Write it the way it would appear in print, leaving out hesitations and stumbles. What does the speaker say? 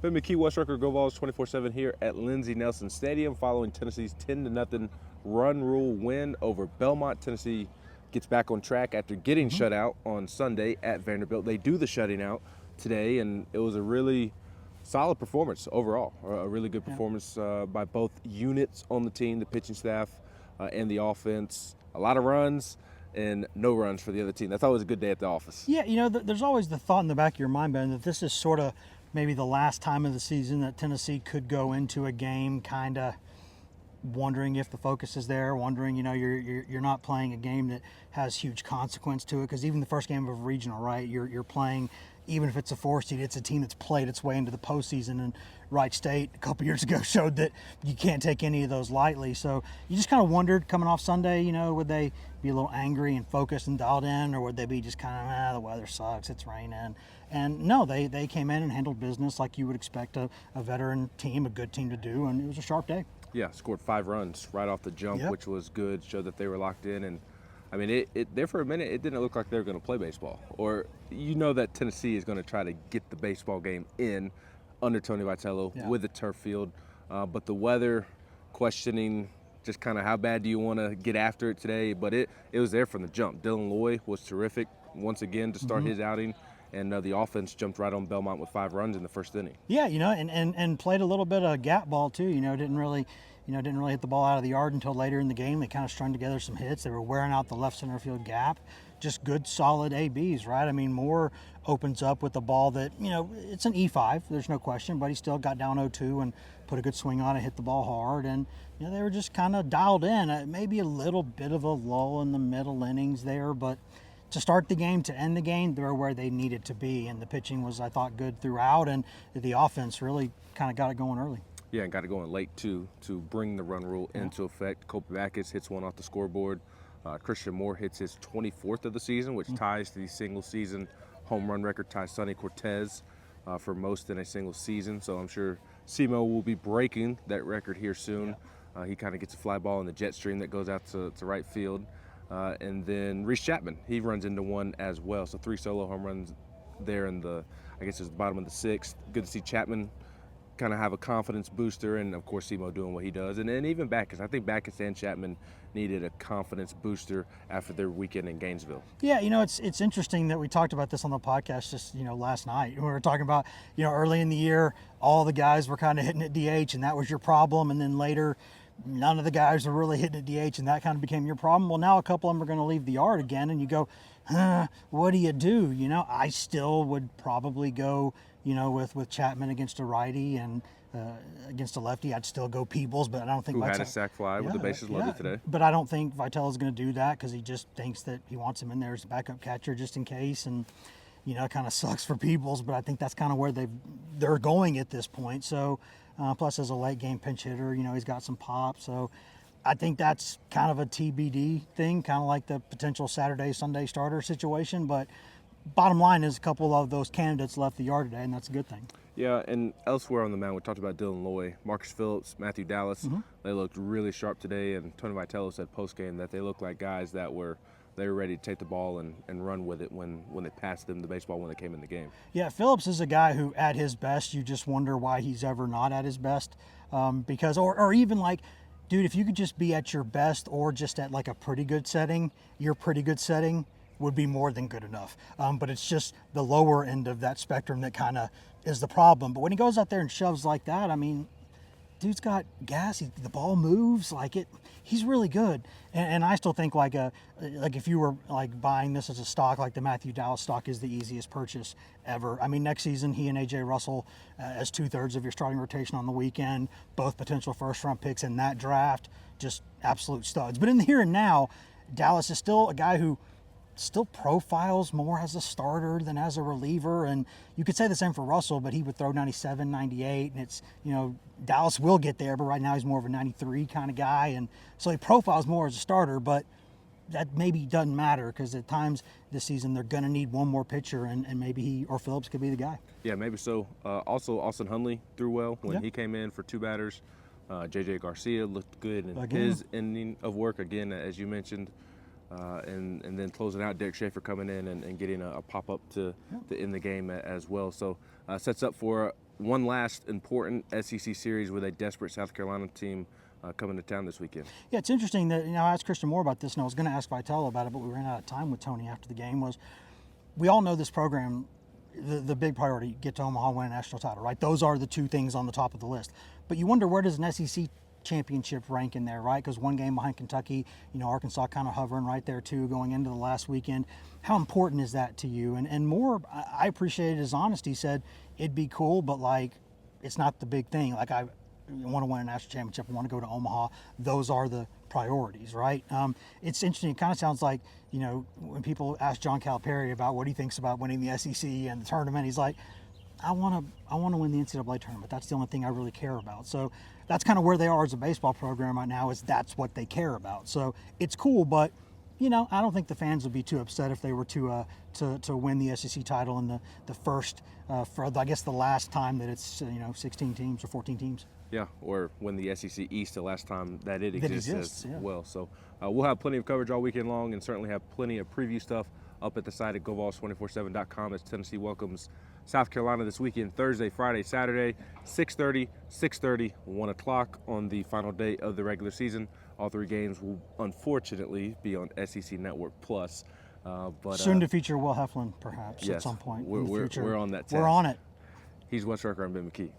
Ben McKee, West Rucker, Go Vols 24/7 here at Lindsey Nelson Stadium following Tennessee's 10-0 run rule win over Belmont. Tennessee gets back on track after getting shut out on Sunday at Vanderbilt. They do the shutting out today, and it was a really solid performance overall. A really good performance by both units on the team, the pitching staff and the offense. A lot of runs and no runs for the other team. That's always a good day at the office. Yeah, there's always the thought in the back of your mind, Ben, that this is sort of maybe the last time of the season that Tennessee could go into a game kind of wondering if the focus is there, wondering, you're not playing a game that has huge consequence to it, because even the first game of regional, right, you're playing, even if it's a 4 seed, it's a team that's played its way into the postseason, and Wright State a couple years ago showed that you can't take any of those lightly. So you just kind of wondered coming off Sunday, would they be a little angry and focused and dialed in, or would they be just kind of, the weather sucks, it's raining? And no, they came in and handled business like you would expect a veteran team, a good team to do, and it was a sharp day. Yeah, scored 5 runs right off the jump, which was good, showed that they were locked in. And I mean, there for a minute, it didn't look like they were going to play baseball. Or that Tennessee is going to try to get the baseball game in under Tony Vitello with the turf field. But the weather, questioning just kind of how bad do you want to get after it today. But it was there from the jump. Dylan Loy was terrific once again to start his outing. And the offense jumped right on Belmont with 5 runs in the first inning. Yeah, and played a little bit of gap ball too. Didn't really hit the ball out of the yard until later in the game. They kind of strung together some hits. They were wearing out the left center field gap. Just good, solid ABs, right? I mean, Moore opens up with a ball that, it's an E5, there's no question, but he still got down 0-2 and put a good swing on it, hit the ball hard, and they were just kind of dialed in. Maybe a little bit of a lull in the middle innings there, but to start the game, to end the game, they're where they needed to be, and the pitching was, I thought, good throughout, and the offense really kind of got it going early. Yeah, and got it going late too to bring the run rule into effect. Kopacakis hits one off the scoreboard. Christian Moore hits his 24th of the season, which ties the single-season home run record, ties Sonny Cortez for most in a single season. So I'm sure Simo will be breaking that record here soon. He kind of gets a fly ball in the jet stream that goes out to right field. And then Reese Chapman, he runs into one as well. So 3 solo home runs there in the bottom of the 6th. Good to see Chapman kind of have a confidence booster, and of course Simo doing what he does. And then even Backus, I think Backus and Chapman needed a confidence booster after their weekend in Gainesville. Yeah, it's interesting that we talked about this on the podcast just, last night. We were talking about, early in the year, all the guys were kind of hitting at DH, and that was your problem. And then later, none of the guys were really hitting at DH, and that kind of became your problem. Well, now a couple of them are going to leave the yard again, and you go, what do you do? I still would probably go, with Chapman against a righty and against a lefty. I'd still go Peebles, but I don't think Who had a sac fly with the bases loaded today. But I don't think Vitello's going to do that, because he just thinks that he wants him in there as a backup catcher just in case. And it kind of sucks for Peebles, but I think that's kind of where they're going at this point. So plus as a late game pinch hitter, he's got some pop. So I think that's kind of a TBD thing, kind of like the potential Saturday, Sunday starter situation. But bottom line is a couple of those candidates left the yard today, and that's a good thing. Yeah, and elsewhere on the mound, we talked about Dylan Loy, Marcus Phillips, Matthew Dallas. They looked really sharp today, and Tony Vitello said post-game that they looked like guys that were ready to take the ball and run with it when they passed them the baseball when they came in the game. Yeah, Phillips is a guy who, at his best, you just wonder why he's ever not at his best. Because, or even like, dude, if you could just be at your best or just at like a pretty good setting, your pretty good setting would be more than good enough. But it's just the lower end of that spectrum that kind of is the problem. But when he goes out there and shoves like that, I mean, dude's got gas. The ball moves like it. He's really good. And I still think like if you were like buying this as a stock, like the Matthew Dallas stock is the easiest purchase ever. I mean, next season he and AJ Russell as 2/3 of your starting rotation on the weekend, both potential first-round picks in that draft, just absolute studs. But in the here and now, Dallas is still a guy who still profiles more as a starter than as a reliever. And you could say the same for Russell, but he would throw 97, 98, and it's, Dallas will get there, but right now he's more of a 93 kind of guy. And so he profiles more as a starter, but that maybe doesn't matter, because at times this season they're going to need one more pitcher, and maybe he or Phillips could be the guy. Yeah, maybe so. Also, Austin Hundley threw well when he came in for 2 batters. J.J. Garcia looked good in his inning of work, again, as you mentioned. And then closing out, Derek Schaefer coming in and getting a pop-up to end the game as well. So sets up for one last important SEC series with a desperate South Carolina team coming to town this weekend. Yeah, it's interesting that, I asked Christian Moore about this, and I was going to ask Vitale about it, but we ran out of time with Tony after the game. We all know this program, the big priority, get to Omaha, win a national title, right? Those are the two things on the top of the list. But you wonder, where does an SEC championship rank in there, right? Because one game behind Kentucky, Arkansas kind of hovering right there too going into the last weekend. How important is that to you? And Moore, I appreciated his honesty. He said it'd be cool, but it's not the big thing. I want to win a national championship. I want to go to Omaha. Those are the priorities, right? It's interesting. It kind of sounds like, when people ask John Calipari about what he thinks about winning the SEC and the tournament, he's like, I want to win the NCAA tournament. That's the only thing I really care about. So that's kind of where they are as a baseball program right now, is that's what they care about. So it's cool, but I don't think the fans would be too upset if they were to win the SEC title in the first, for I guess the last time that it's 16 teams or 14 teams. Yeah, or when the SEC East, the last time that it exists yeah. well. So we'll have plenty of coverage all weekend long, and certainly have plenty of preview stuff up at the site at GoVols247.com as Tennessee welcomes South Carolina this weekend, Thursday, Friday, Saturday, 6:30, 1 o'clock on the final day of the regular season. All three games will unfortunately be on SEC Network Plus. But soon to feature Will Heflin, perhaps, yes, at some point we're in the future. We're on that. We're on it. He's Wes Rucker and Ben McKee.